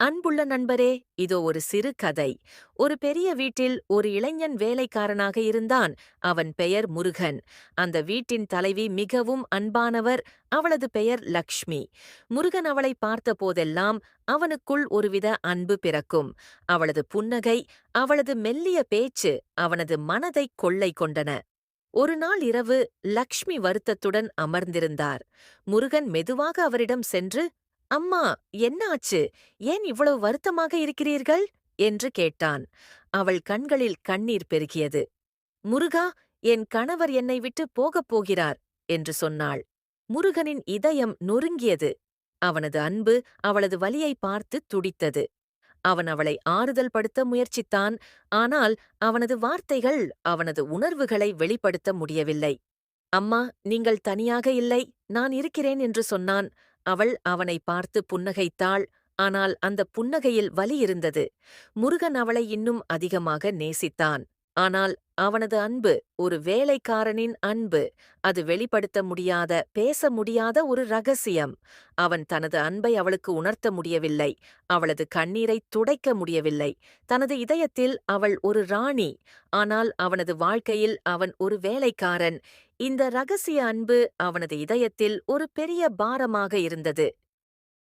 அன்புள்ள நண்பரே, இதோ ஒரு சிறு கதை. ஒரு பெரிய வீட்டில் ஒரு இளைஞன் வேலைக்காரனாக இருந்தான். அவன் பெயர் முருகன். அந்த வீட்டின் தலைவி மிகவும் அன்பானவர். அவளது பெயர் லக்ஷ்மி. முருகன் அவளை பார்த்தபோதெல்லாம் அவனுக்குள் ஒருவித அன்பு பிறக்கும். அவளது புன்னகை, அவளது மெல்லிய பேச்சு அவனது மனதைக் கொள்ளை கொண்டன. ஒரு நாள் இரவு லக்ஷ்மி வருத்தத்துடன் அமர்ந்திருந்தார். முருகன் மெதுவாக அவரிடம் சென்று, அம்மா, என்ன ஆச்சு? ஏன் இவ்வளவு வருத்தமாக இருக்கிறீர்கள் என்று கேட்டான். அவள் கண்களில் கண்ணீர் பெருகியது. முருகா, என் கணவர் என்னை விட்டு போகப் போகிறார் என்று சொன்னாள். முருகனின் இதயம் நொறுங்கியது. அவனது அன்பு அவளது வலியை பார்த்து துடித்தது. அவன் அவளை ஆறுதல் படுத்த முயற்சித்தான். ஆனால் அவனது வார்த்தைகள் அவனது உணர்வுகளை வெளிப்படுத்த முடியவில்லை. அம்மா, நீங்கள் தனியாக இல்லை, நான் இருக்கிறேன் என்று சொன்னான். அவள் அவனை பார்த்து புன்னகைத்தாள். ஆனால் அந்த புன்னகையில் வலி இருந்தது. முருகன் அவளை இன்னும் அதிகமாக நேசித்தான். ஆனால் அவனது அன்பு ஒரு வேலைக்காரனின் அன்பு. அது வெளிப்படுத்த முடியாத, பேச முடியாத ஒரு ரகசியம். அவன் தனது அன்பை அவளுக்கு உணர்த்த முடியவில்லை. அவளது கண்ணீரை துடைக்க முடியவில்லை. தனது இதயத்தில் அவள் ஒரு ராணி. ஆனால் அவனது வாழ்க்கையில் அவன் ஒரு வேலைக்காரன். இந்த ரகசிய அன்பு அவனது இதயத்தில் ஒரு பெரிய பாரமாக இருந்தது.